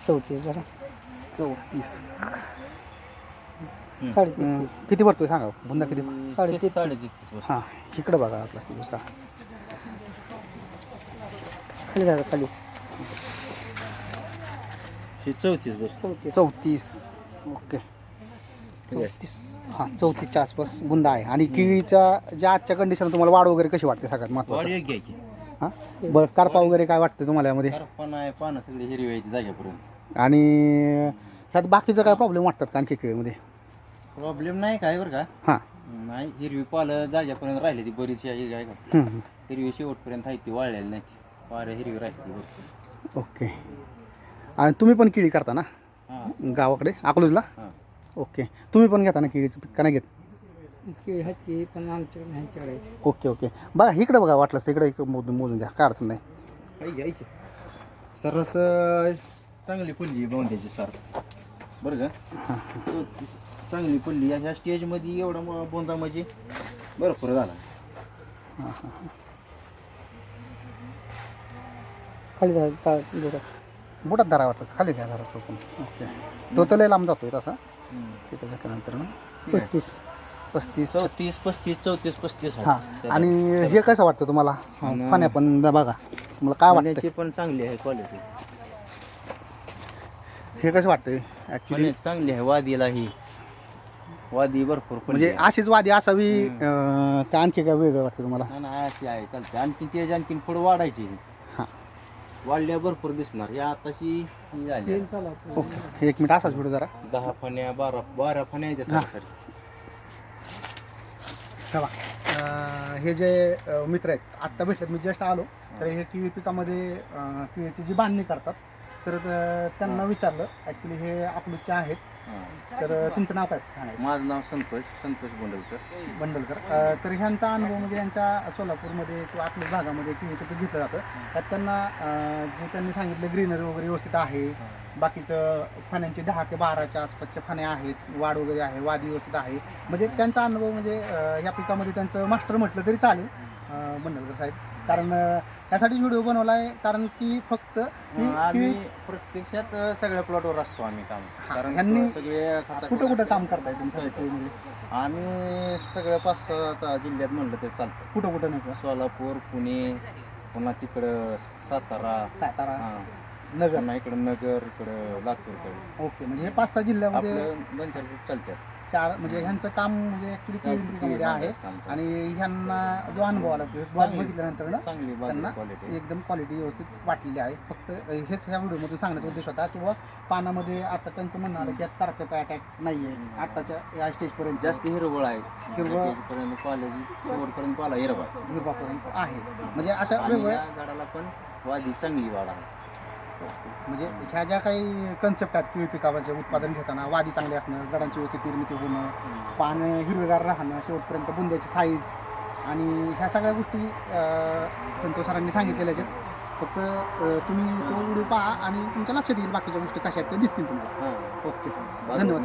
34 जरा 34. 33. किती भरतोय सांगा बुंदा किती? 33. 33. हां इकडं बघा आपला दुसरा खाली जागा खाली हे 34 बसतो. 34. ओके 34. हां 34च्या आसपास बुंदा आहे. आणि केळीच्या ज्या आजच्या कंडिशन तुम्हाला वाढ वगैरे कशी वाटते सगळ्यात वाढ महत्त्वाचं? एक घ्यायची. हां बरं करपा वगैरे काय वाटतं तुम्हाला यामध्ये? पानं आहे, पानं सगळी हिरवी व्हायची जाग्यापर्यंत. आणि ह्यात बाकीचं काय प्रॉब्लेम वाटतात का आणखी केळीमध्ये? प्रॉब्लेम नाही काय बरं का. हां नाही हिरवी पालं जाग्यापर्यंत राहिली ती बरीचशी आहे का. हं. हिरवी शेवटपर्यंत आहे ती वाळलेली नाही. पाऱ्या हिरवी राहिली भरपूर. ओके. आणि तुम्ही पण केळी करता ना हां गावाकडे अकलूजला? हां. ओके. तुम्ही पण घेता ना केळीचं पीक का नाही घेत? केळी आहेत की पण आमच्याकडे ह्यांच्याकडे आहे. Okay okay. बघा इकडं बघा वाटलंच तिकडे इकडं मोजून घ्या काय अडचण नाही. ऐक सरस चांगली पल्ली बोंद्याची सर बरं का. चांगली पल्ली ह्या स्टेजमध्ये एवढा बोंदा म्हणजे भरपूर झाला. खाली जागा जरा बुटात धरा वाटलंच खाली घ्या धरा पण. ओके. तो तर लय लांब जातोय तसा तिथं घेतल्यानंतर ना 35. 35. 34 35 34 35 हां. आणि हे कसं वाटतं तुम्हाला पाण्या पण बघा तुम्हाला काय वाटतं पाण्याची पण चांगली आहे क्वालिटी. हे कसं वाटतं ॲक्च्युली? चांगली आहे वादीला ही वादी भरपूर म्हणजे अशीच वादी असावी का आणखी काय वेगळं वाटतं तुम्हाला? नाही अशी आहे चालते. आणखीन ते आणखीन पुढे वाढायची. हां वाढल्या भरपूर दिसणार. या आताशी ही झाली ट्रेन चालवतो. ओके. एक मिनिट असाच व्हिडिओ जरा 10 फण्या 12 फण्या येते सरासरी. चला हे जे मित्र आहेत आत्ता भेटलेत मी जस्ट आलो तर हे केळी पिकामध्ये केळीची जी बांधणी करतात तर त्यांना विचारलं ॲक्च्युली हे अकलूजचे आहेत. तर तुमचं नाव काय सांगायचं? माझं नाव संतोष बोंडलकर. बंडलकर. तर ह्यांचा अनुभव म्हणजे यांच्या सोलापूरमध्ये किंवा अकलूज भागामध्ये केळीचं पीक घेतलं जातं त्यात त्यांना जे त्यांनी सांगितलं ग्रीनरी वगैरे व्यवस्थित आहे. बाकीचं फण्यांचे 10 ते 12च्या आसपासच्या फण्या आहेत. वाढ वगैरे आहे. वादी व्यवस्थित आहे. म्हणजे त्यांचा अनुभव म्हणजे या पिकामध्ये त्यांचं मास्टर म्हटलं तरी चालेल बंडलकर साहेब. कारण यासाठीच व्हिडिओ बनवला आहे कारण की फक्त आम्ही प्रत्यक्षात सगळ्या प्लॉटवर असतो आम्ही काम. कारण ह्यांनी सगळे कुठं कुठं काम करताय तुमच्या केळीमध्ये? आम्ही सगळ्या 5-6 जिल्ह्यात म्हणलं तरी चालतं. कुठं कुठं नाही? सोलापूर पुणे पुन्हा तिकडं सातारा सातारा नगर पुन्हा इकडं नगर इकडं लातूरकडे. ओके. म्हणजे हे 5-6 जिल्ह्यामध्ये आपलं 2-4 ग्रुप चालतात. 4 म्हणजे ह्यांचं काम म्हणजे ॲक्च्युली केळीमध्ये आहे. आणि ह्यांना जो अनुभव आला बाग बघितल्यानंतर ना चांगली त्यांना क्वालिटी एकदम क्वालिटी व्यवस्थित वाटलेली आहे. फक्त हेच ह्या व्हिडिओमध्ये सांगण्याचा उद्देश होता किंवा पानामध्ये आता त्यांचं म्हणणं आलं की आता तारखेचा अटॅक नाही आहे आत्ताच्या या स्टेजपर्यंत जास्त हिरवळ आहे. हिरवळ पर्यंत क्वालिटी शेवटपर्यंत पाला हिरवळ हिरवापर्यंत आहे. म्हणजे अशा वेगवेगळ्या झाडाला पण वादी चांगली वाढ आहे. म्हणजे ह्या ज्या काही कन्सेप्ट आहेत केळी पिकाचे उत्पादन घेताना वादी चांगली असणं, गडांची व्यवस्थित निर्मिती होणं, पानं हिरवेगार राहणं, शेवटपर्यंत बुंद्याची साईज आणि ह्या सगळ्या गोष्टी संतोष सरांनी सांगितलेल्या आहेत. फक्त तुम्ही तो व्हिडिओ पहा आणि तुमच्या लक्षात येईल बाकीच्या गोष्टी कशा आहेत त्या दिसतील तुम्हाला. ओके धन्यवाद.